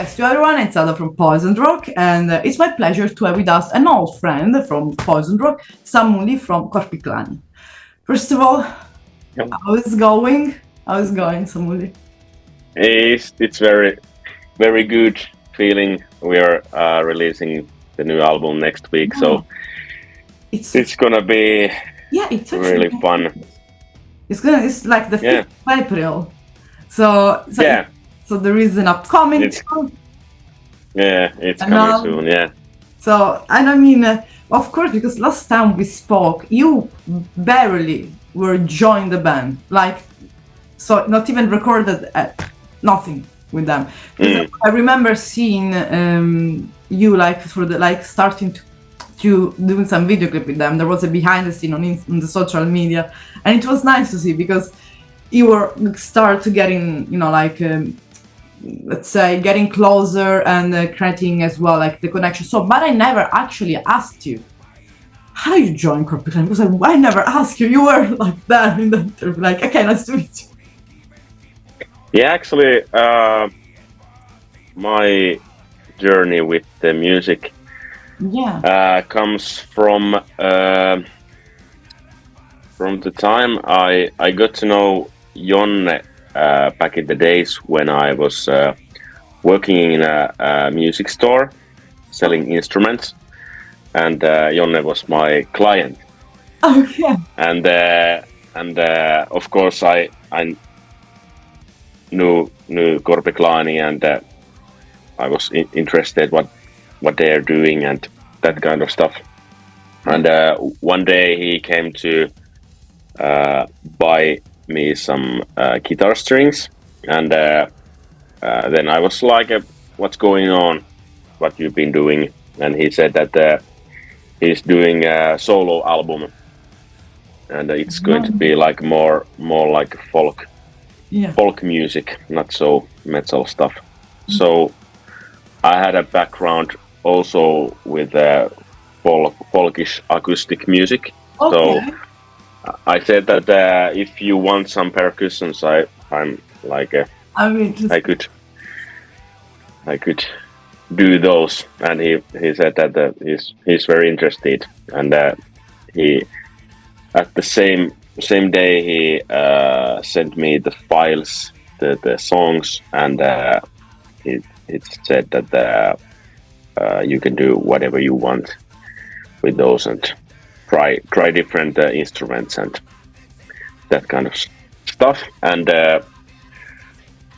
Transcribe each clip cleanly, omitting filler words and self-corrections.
Thanks to everyone. It's Ada from Poison Rock, and it's my pleasure to have with us an old friend from Poison Rock, Samuli from KORPIKLAANI. First of all, how is it going? How is it going, Samuli? It's very good feeling. We are releasing the new album next week, so it's gonna be it's really fun. It's like the 5th of April. So there is an upcoming. It's coming soon. Yeah. So, and I mean, of course, because last time we spoke, you barely were joined the band, like, so not even recorded nothing with them. I remember seeing you starting to doing some video clip with them. There was a behind the scene on the social media, and it was nice to see because you were start to getting, let's say, getting closer and creating as well, like the connection. So, but I never actually asked you how you joined KORPILAANI, because I never asked you. You were like that in the interview, like, okay, nice to meet you. Yeah, actually, my journey with the music comes from the time I got to know Jonne back in the days when I was working in a music store selling instruments, and Jonne was my client. Okay. And of course I knew KORPIKLAANI, and I was interested what they are doing and that kind of stuff. And one day he came to buy me some guitar strings, and then I was like, what's going on, what you've been doing? And he said that he's doing a solo album, and it's going to be like more like folk music, not so metal stuff. So I had a background also with folkish acoustic music. So I said that if you want some percussions, I'm like I could do those, and he said that he's very interested, and he at the same day he sent me the files, the songs, and it said that you can do whatever you want with those and try different instruments and that kind of stuff. And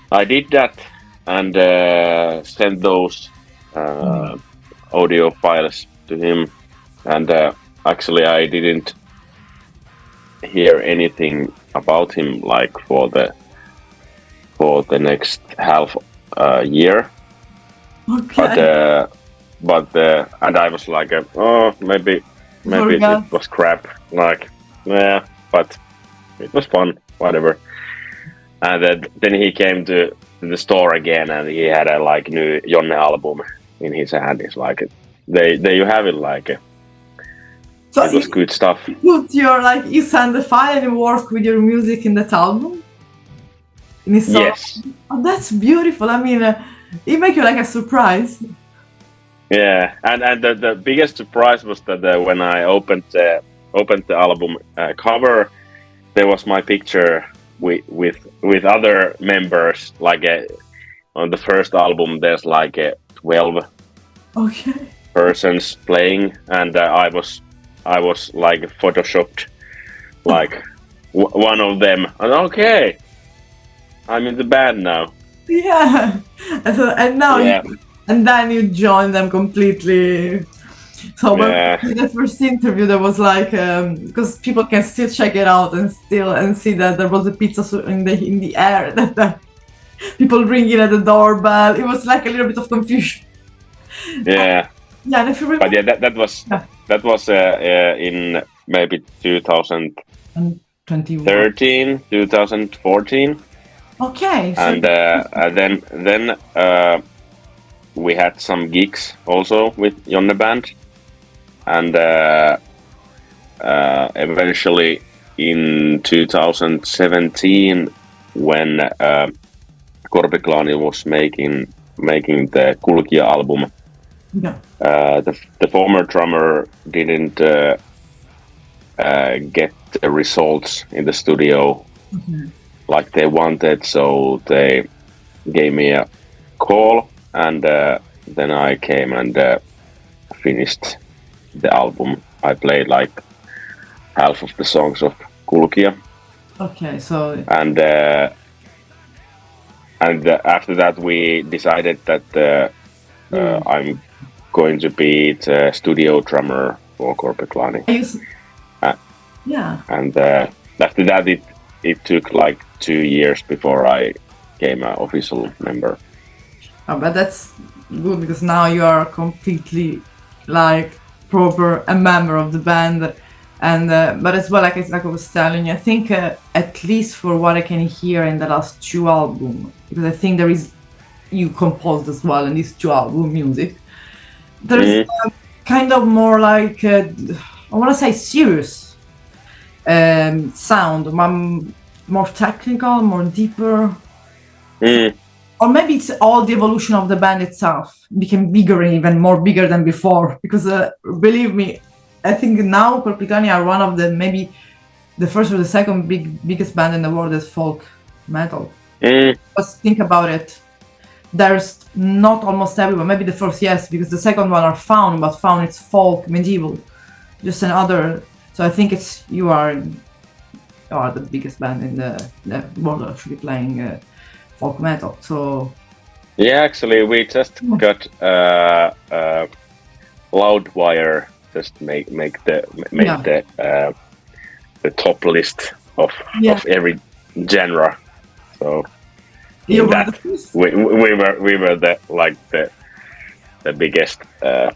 I did that and sent those audio files to him. And actually, I didn't hear anything about him like for the next half year. Okay. But and I was like, maybe it was crap. Like, but it was fun, whatever. And then he came to the store again, and he had a new Jonne album in his hand. It's like, there you have it. Like, so it was good stuff. You send the file and you work with your music in that album. Yes. Oh, that's beautiful. I mean, it make you like a surprise. Yeah, and the biggest surprise was that when I opened the album cover, there was my picture with other members. Like on the first album, there's 12 persons playing, and I was like photoshopped like one of them. And okay, I'm in the band now. Yeah, and now and then you join them completely. So in the first interview, there was because people can still check it out and see that there was a pizza in the air, that people ringing at the doorbell. It was like a little bit of confusion. Yeah. And if you remember, but that was in maybe 2013, 2014. Okay. And then we had some gigs also with Jonne band, and eventually in 2017, when KORPIKLAANI was making making the Kulkia album. Yeah. The former drummer didn't get the results in the studio like they wanted, so they gave me a call, and then I came and finished the album. I played like half of the songs of Kulkia, Okay, so and after that we decided that I'm going to be the studio drummer for KORPIKLAANI. Yeah. And after that it took like 2 years before I became an official member. Oh, but that's good because now you are completely like proper a member of the band, and but as well, like I was telling you, I think at least for what I can hear in the last 2 albums, because I think there is you composed as well in these 2 album music. There's kind of more like I want to say serious sound, more technical, more deeper. Or maybe it's all the evolution of the band itself became bigger and even more bigger than before. Because believe me, I think now KORPIKLAANI are one of the maybe the first or the second biggest band in the world that's folk metal. Just think about it. There's not almost everyone. Maybe the first, yes, because the second one are Faun, but Faun it's folk, medieval, just another. So I think it's you are the biggest band in the world actually playing folk metal. So yeah, actually we just got Loudwire just make the top list of every genre. So we were the biggest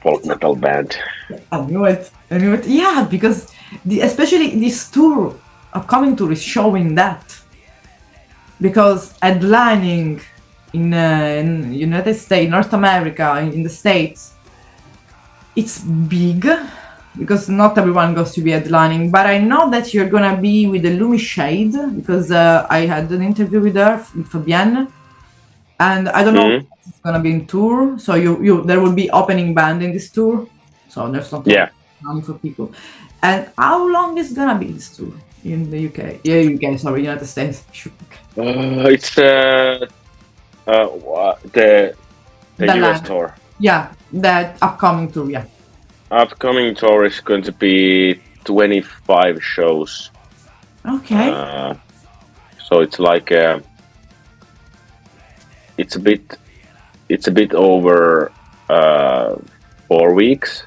folk metal band. I knew it. Yeah, because especially this upcoming tour is showing that. Because headlining in United States, North America, in the States, it's big because not everyone goes to be headlining. But I know that you're gonna be with the Lumi Shade because I had an interview with her, with Fabienne, and I don't know if it's gonna be in tour. So you there will be opening band in this tour. So there's not money for people. And how long is gonna be this tour in the UK? Yeah, UK. Sorry, United States. It's the US tour. Yeah, that upcoming tour. Yeah. Upcoming tour is going to be 25 shows. Okay. So it's like it's a bit over 4 weeks,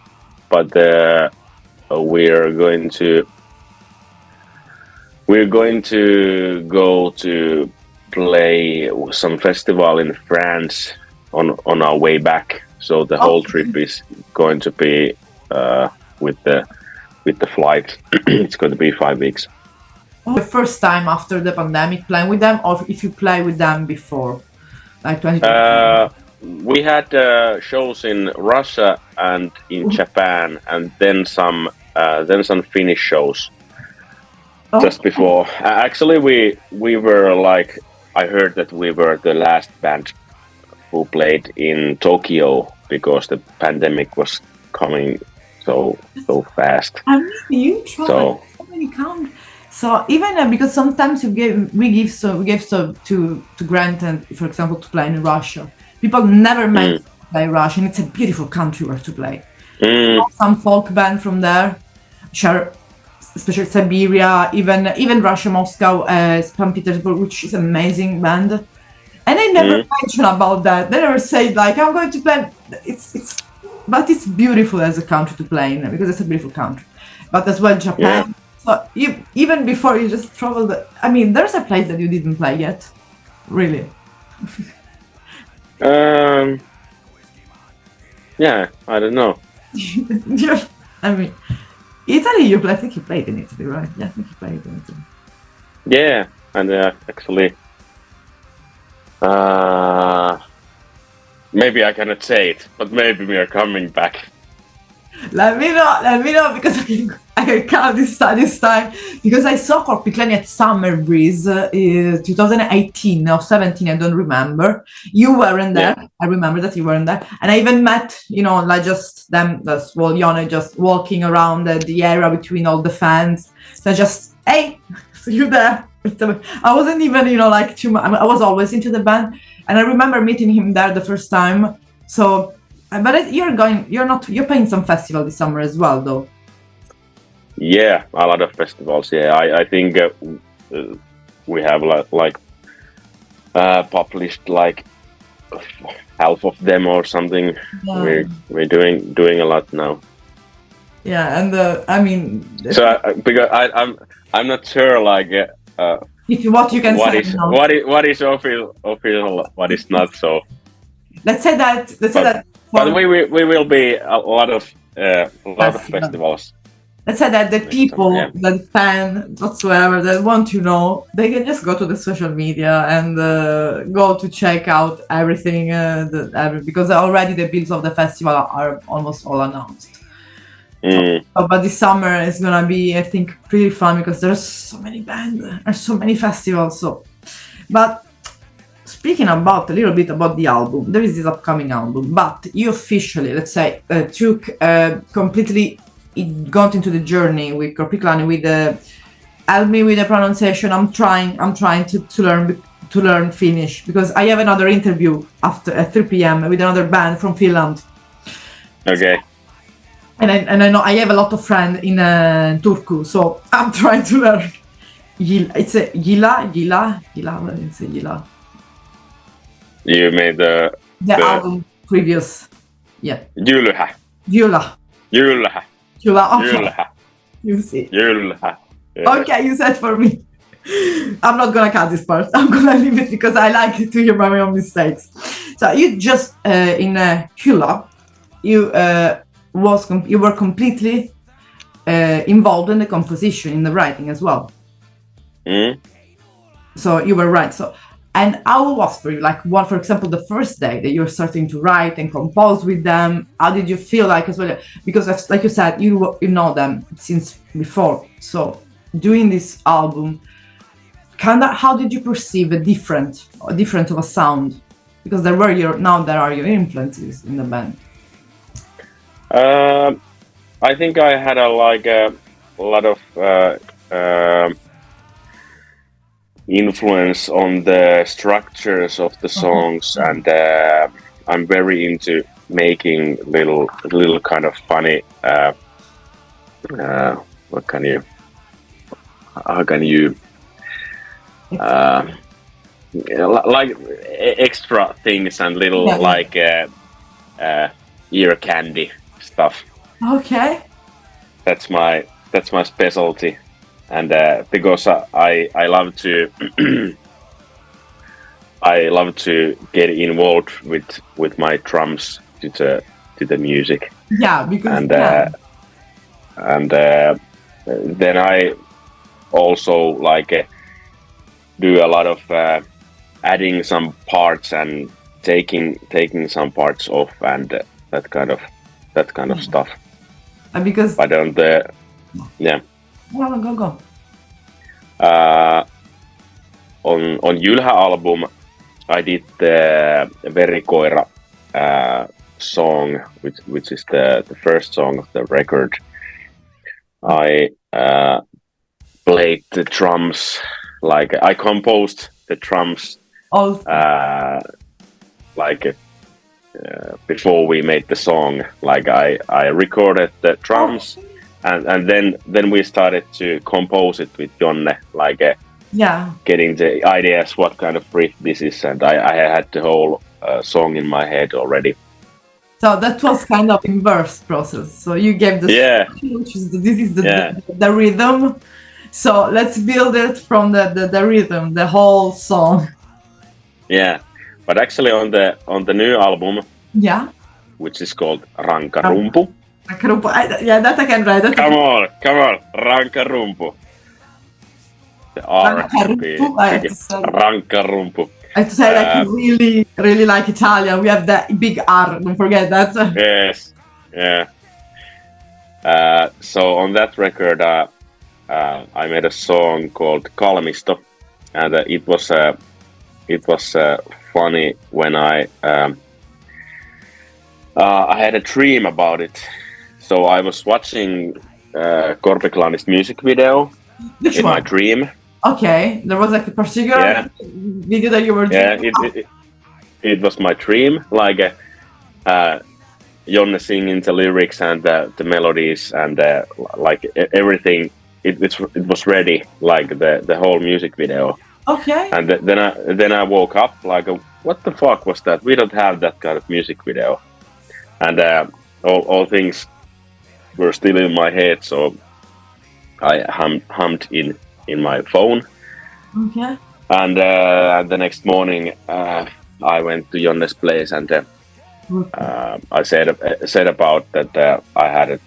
but we're going to go to play some festival in France on our way back. So the whole trip is going to be with the flight. It's going to be 5 weeks. The first time after the pandemic playing with them, or if you play with them before, like 2020? We had shows in Russia and in Japan, and then some Finnish shows. Just before, actually, we were like, I heard that we were the last band who played in Tokyo because the pandemic was coming so fast. I mean, you travel so many countries. So even because sometimes we give to Grant and, for example, to play in Russia. People never meant to play Russian. It's a beautiful country where to play. Some folk band from there, especially Siberia, even Russia, Moscow, St. Petersburg, which is an amazing band. And they never mention about that. They never say like, I'm going to play. But it's beautiful as a country to play in because it's a beautiful country. But as well, Japan. Yeah. So even before you just traveled, I mean, there's a place that you didn't play yet, really. Yeah, I don't know. I mean, Italy. I think you played in Italy, right? Yeah, I think you played in Italy. Yeah, and actually, maybe I cannot say it, but maybe we are coming back. Let me know because I can count this time because I saw KORPIKLAANI at Summer Breeze 2018 or 17, I don't remember. You weren't there. Yeah. I remember that you weren't there, and I even met like just them, well, Yone just walking around the area between all the fans. So just hey, see you there. I wasn't even like too much. I was always into the band, and I remember meeting him there the first time. So. But you're playing some festival this summer as well, though. Yeah, a lot of festivals. Yeah, I think we have published like half of them or something. Yeah. We're doing a lot now. Yeah, and I mean, So because I'm not sure like what you can say. What is official, what is not. So let's say that. But we will be a lot of festivals. Let's say that the people, the fan, whatsoever, that want to know, they can just go to the social media and go to check out everything, because already the bills of the festival are almost all announced. But this summer is gonna be, I think, pretty fun because there's so many bands and so many festivals. But speaking about a little bit about the album, there is this upcoming album, but you officially, let's say, took completely got into the journey with KORPIKLAANI with help me with the pronunciation. I'm trying to learn Finnish because I have another interview at 3 p.m. with another band from Finland. Okay. And I know I have a lot of friends in Turku, so I'm trying to learn. It's a Gila. What is it? Gila. You made the album previous, yeah. Jylhä. Okay. You see. Jylhä. Yeah. Okay, you said for me. I'm not gonna cut this part. I'm gonna leave it because I like to hear my own mistakes. So you just in Hyla, you were completely involved in the composition, in the writing as well. So you were right. And how was for you? Like, what, for example, the first day that you're starting to write and compose with them? How did you feel like as well? Because, like you said, you know them since before. So, doing this album, how did you perceive a difference of a sound? Because there are your influences in the band. I think I had a lot of influence on the structures of the songs, and I'm very into making little kind of funny how can you like extra things and little ear candy stuff. Okay. That's my specialty. And because I love to I love to get involved with my drums to the music. Yeah, because and then I also do a lot of adding some parts and taking some parts off and that kind of stuff. Because but on the Go. On Jylhä album, I did the Verikoira song, which is the first song of the record. I played the drums, I composed the drums before we made the song. I recorded the drums. And then we started to compose it with Jonne, getting the ideas what kind of riff this is, and I had the whole song in my head already. So that was kind of inverse process. So you gave the which is the rhythm. So let's build it from the rhythm, the whole song. Yeah, but actually on the new album, which is called Rankarumpu. That I can write. Come on, Rankarumpu. The R should be Rankarumpu. I have to say, really, really like Italian. We have that big R. Don't forget that. Yes, yeah. So on that record, I made a song called Kalmisto, and it was funny when I had a dream about it. So I was watching KORPIKLAANI's music video Which in my one? dream. Okay, there was like a particular Yeah, video that you were yeah, doing. it was my dream. Like Jonne singing the lyrics and the melodies and like everything. It was ready, like the whole music video. Okay. And then I woke up like, what the fuck was that? We don't have that kind of music video. And all things were still in my head, so I hummed in my phone. Okay. And the next morning, I went to Jonne's place and I said about that I had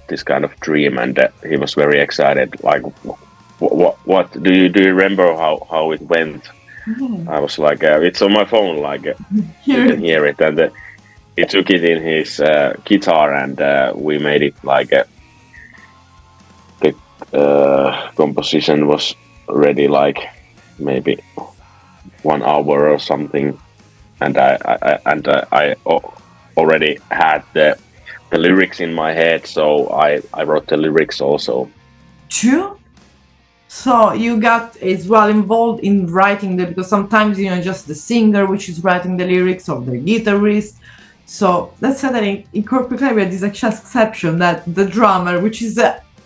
this kind of dream, and he was very excited. Like, what do you remember how it went? Mhm. I was like, it's on my phone, like you can hear it, and he took it in his guitar, and we made it like the composition was ready, like maybe 1 hour or something, and I already had the lyrics in my head, so I wrote the lyrics also. True. So you got as well involved in writing because sometimes just the singer which is writing the lyrics or the guitarist. So let's say that in KORPIKLAANI we had this exception that the drummer, which is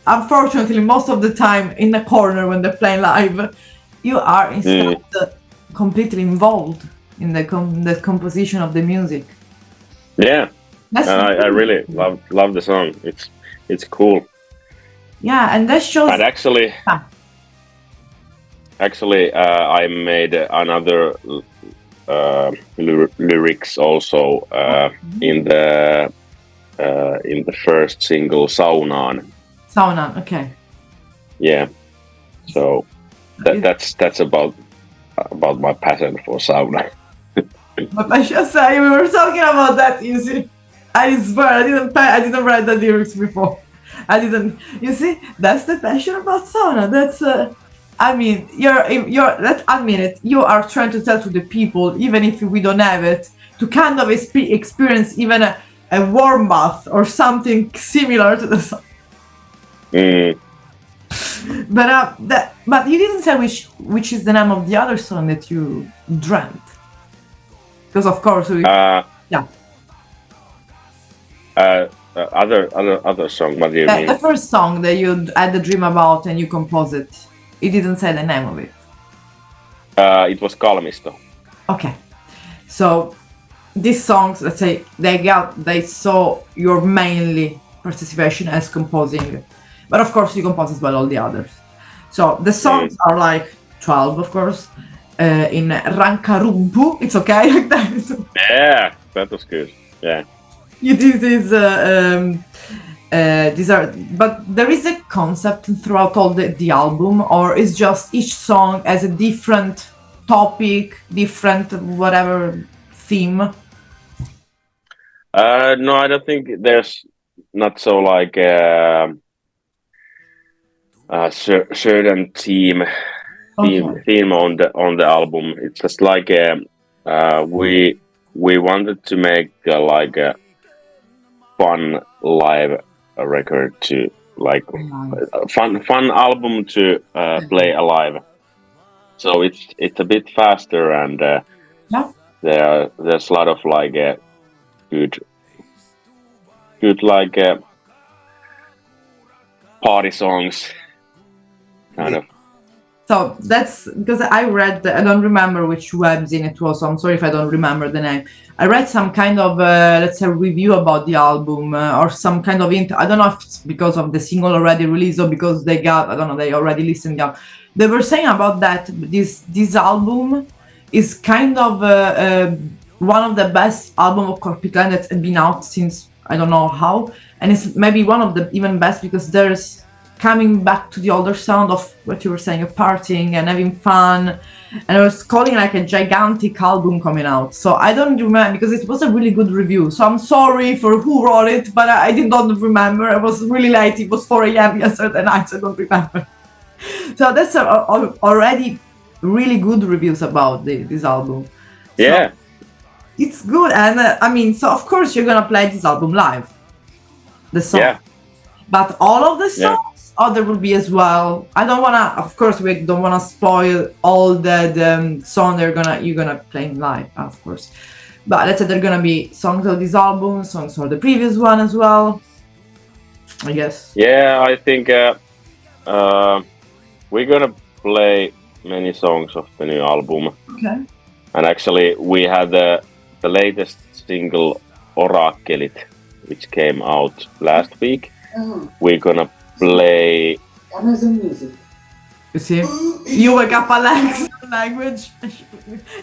unfortunately most of the time in the corner when they're playing live, you are instead completely involved in the composition of the music. Yeah, That's I really love the song. It's cool. Yeah, and that shows. And actually, I made another lyrics also in the first single Saunaan. Saunaan, okay. Yeah, so that's about my passion for sauna. But I should say we were talking about that. You see, I swear I didn't write the lyrics before. I didn't. You see, that's the passion about sauna. That's I mean, let's admit it. You are trying to tell to the people, even if we don't have it, to kind of experience even a warm bath or something similar to the sauna. But you didn't say which is the name of the other song that you dreamt. Because of course we other song. What do you mean? The first song that you had the dream about and you composed it. It didn't say the name of it. It was Kalmisto. Okay, so these songs, let's say they saw your mainly participation as composing, but of course you compose as well all the others. So the songs are like 12, of course. In Rankarumpu, it's okay like that. Yeah, that was good. Yeah. These are, but there is a concept throughout all the album, or is just each song has a different topic, different whatever theme? No, I don't think there's not so like a certain theme on the album. It's just like we wanted to make like a fun live record to like fun album to play alive. So it's a bit faster, and there's a lot of like good like party songs, kind of. So that's because I read, I don't remember which webzine it was, so I'm sorry if I don't remember the name. I read some kind of, let's say, review about the album or some kind of, I don't know if it's because of the single already released or because they got, I don't know, they already listened up. They were saying about that this album is kind of one of the best album of KORPIKLAANI that's been out since I don't know how, and it's maybe one of the even best because there's coming back to the older sound of what you were saying, of partying and having fun. And I was calling like a gigantic album coming out. So I don't remember, because it was a really good review. So I'm sorry for who wrote it, but I did not remember. I was really late. It was 4 a.m. yesterday night, so I don't remember. So that's already really good reviews about this album. Yeah. So it's good. And I mean, so of course you're going to play this album live. The song. Yeah. But all of the songs? Yeah. Or there will be as well. I don't wanna. Of course, we don't wanna spoil all the song you're gonna play live, of course. But let's say there are gonna be songs of this album, songs for the previous one as well. I guess. Yeah, I think we're gonna play many songs of the new album. Okay. And actually, we had the latest single "Orakelit," which came out last week. We're gonna play Amazon Music. You see, you wake up Alex language.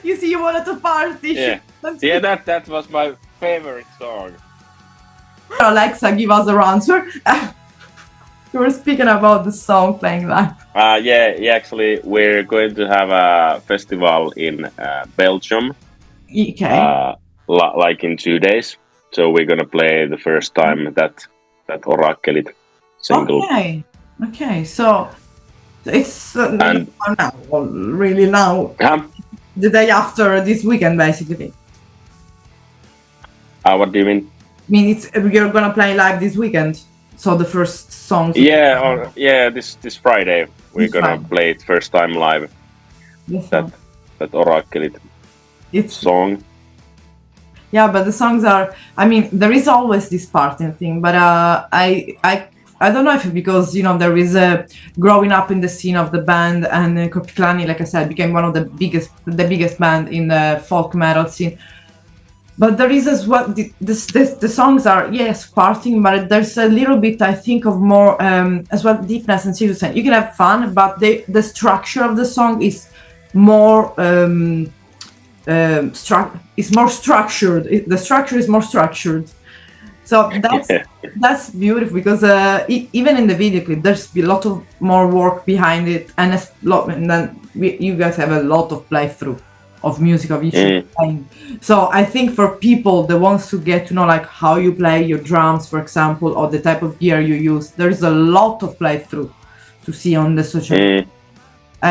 You see, you wanted to party. Yeah. Yeah, that was my favorite song. Alexa, give us her answer. You were speaking about the song playing live. Yeah, actually, we're going to have a festival in Belgium, Okay. like in 2 days. So we're gonna play the first time that Orakelit single. Okay. So it's And- now, well, really now, Yeah. the day after this weekend, basically. What do you mean? I mean, you're gonna play live this weekend. So the first songs. Yeah, this Friday we're This gonna Friday. play it first time live. Yes, That Orakelit it's song. yeah, but the songs are. I mean, there is always this party thing, but I don't know if because there is a growing up in the scene of the band, and KORPIKLAANI, like I said, became one of the biggest band in the folk metal scene. But there is as well the songs are partying, but there's a little bit, I think, of more as well deepness and seriousness. You can have fun, but the structure of the song is more is more structured. The structure is more structured. So that's beautiful, because even in the video clip, there's a lot of more work behind it, and then you guys have a lot of playthrough of music of each playing. So I think for people that wants to get to know like how you play your drums, for example, or the type of gear you use, there's a lot of playthrough to see on the social.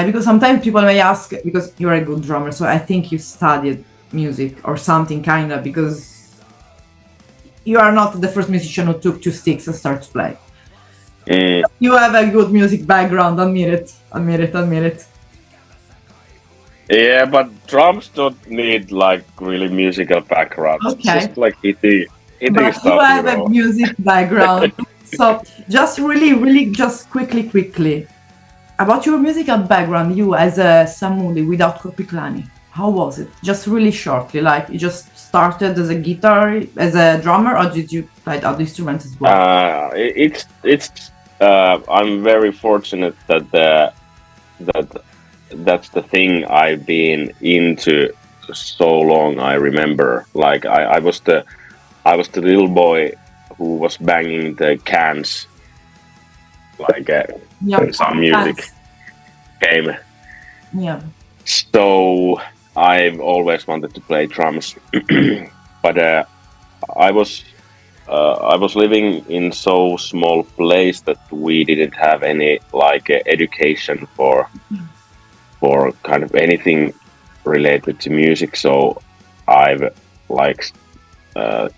Because sometimes people may ask, because you're a good drummer, so I think you studied music or something kind of, because you are not the first musician who took 2 sticks and started to play. You have a good music background, admit it. Yeah, but drums don't need like really musical background. Okay. It's just like hitting But stuff. you have a music background. So just really just quickly about your musical background, you as a Samuli without KORPIKLAANI, how was it? Just really shortly, like you just started as a guitar, as a drummer, or did you play other instruments as well? I'm very fortunate that that's the thing I've been into so long. I remember, like I was the little boy who was banging the cans, like when some music came. Yeah. So I've always wanted to play drums, but I was living in so small place that we didn't have any like education for kind of anything related to music. So I've like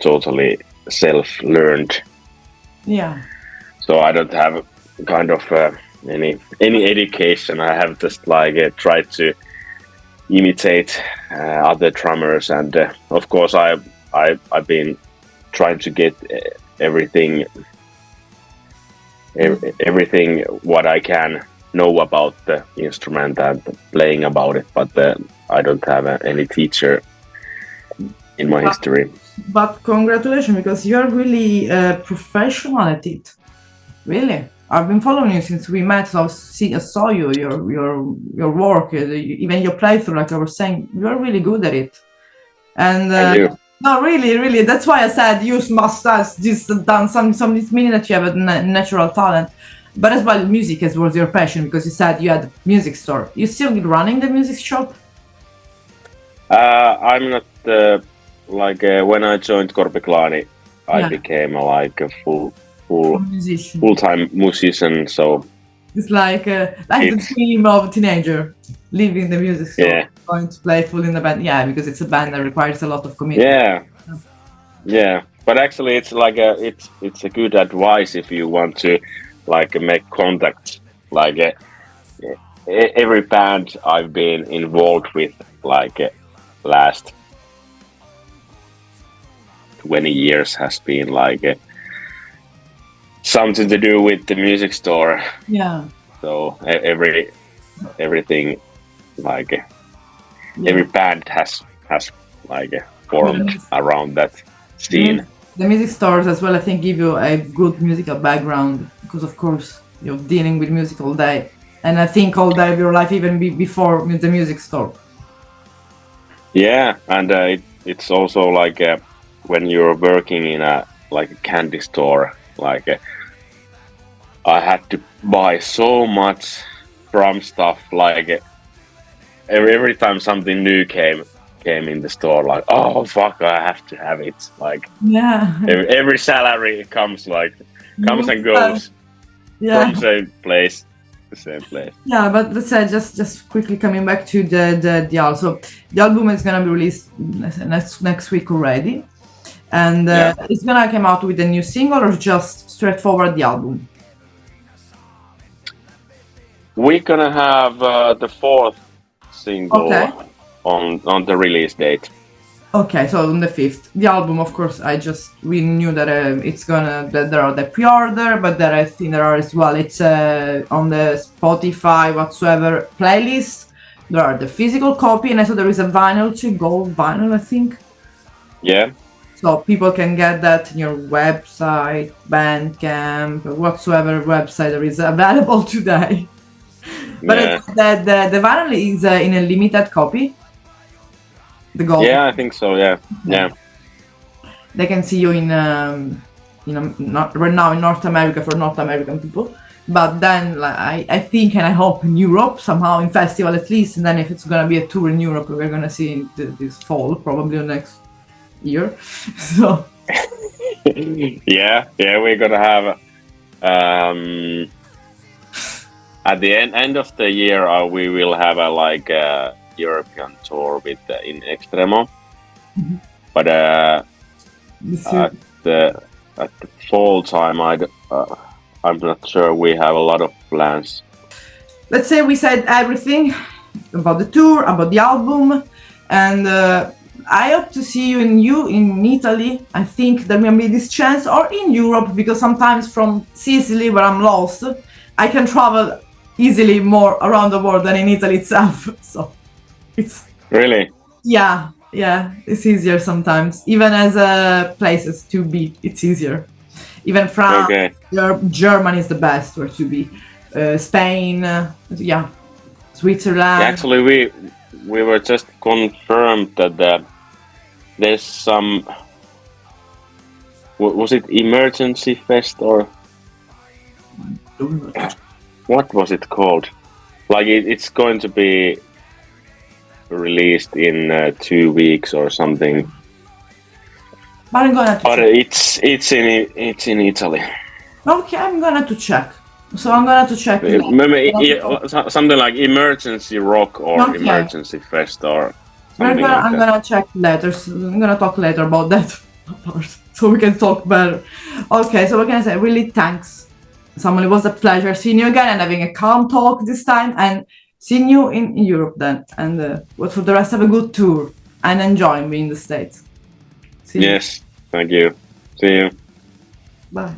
totally self-learned. Yeah. So I don't have kind of any education. I have just like tried to imitate other drummers, and of course I've been trying to get everything what I can know about the instrument and playing about it, but I don't have any teacher in my history. But congratulations, because you're really professional at it. Really, I've been following you since we met. So I saw you, your work, even your playthrough. Like I was saying, you're really good at it. And Thank you. no, really, that's why I said you must have just done some. It's meaning that you have a natural talent. But as well, music as was your passion, because you said you had a music store. You still running the music shop? I'm not when I joined KORPIKLAANI, I Yeah. became like a Musician. full-time musician. So It's like the dream of a teenager, leaving the music store, Yeah. going to play full in the band. Yeah, because it's a band that requires a lot of commitment. Yeah. But actually, it's like it's a good advice if you want to like make contacts. Like every band I've been involved with, like last 20 years has been like something to do with the music store. Yeah. So everything like every band has like formed around that scene. The music stores as well, I think, give you a good musical background, because of course you're dealing with music all day, and I think all day of your life, even before the music store. Yeah, and it's also like when you're working in a candy store, like I had to buy so much from stuff. Like every time something new came in the store, like, oh fuck, I have to have it. Like every salary comes and goes from same place. The same place. Yeah, but let's say just quickly coming back to the album. So the album is gonna be released next week already, and it's gonna come out with a new single or just straightforward the album. We're gonna have the fourth single on the release date. Okay, so on the 5th. The album, of course, we knew that that there are the pre-order, but there I think there are as well. It's on the Spotify whatsoever playlist. There are the physical copy, and I saw there is a vinyl too, gold vinyl, I think. Yeah. So people can get that in your website, Bandcamp, whatsoever website there is available today. But the vinyl is in a limited copy. The gold. Yeah, I think so. Yeah. They can see you in not right now in North America for North American people, but then I think and I hope in Europe somehow in festival at least, and then if it's gonna be a tour in Europe, we're gonna see this fall, probably next year. So. yeah, we're gonna have at the end of the year we will have a European tour with in Extremo, but at the fall time I'm not sure we have a lot of plans. Let's say we said everything about the tour, about the album, and I hope to see you in Italy. I think there may be this chance, or in Europe, because sometimes from Sicily, where I'm lost, I can travel easily more around the world than in Italy itself. So it's really it's easier sometimes, even as places to be. It's easier. Even France, Germany is the best where to be. Spain, Switzerland. Actually, we were just confirmed that there's some. Was it Emergency Fest or what was it called? Like it's going to be released in 2 weeks or something. But I'm gonna. But it's in Italy. Okay, I'm gonna to check. So I'm gonna to check. Maybe something like Emergency Rock or Emergency Fest or something like I'm gonna check later. I'm gonna talk later about that part, so we can talk better. Okay, so what can I say? Really, thanks, Samuli. It was a pleasure seeing you again and having a calm talk this time, and seeing you in Europe then. And for the rest, have a good tour and enjoy being in the States. Yes, thank you. See you. Bye.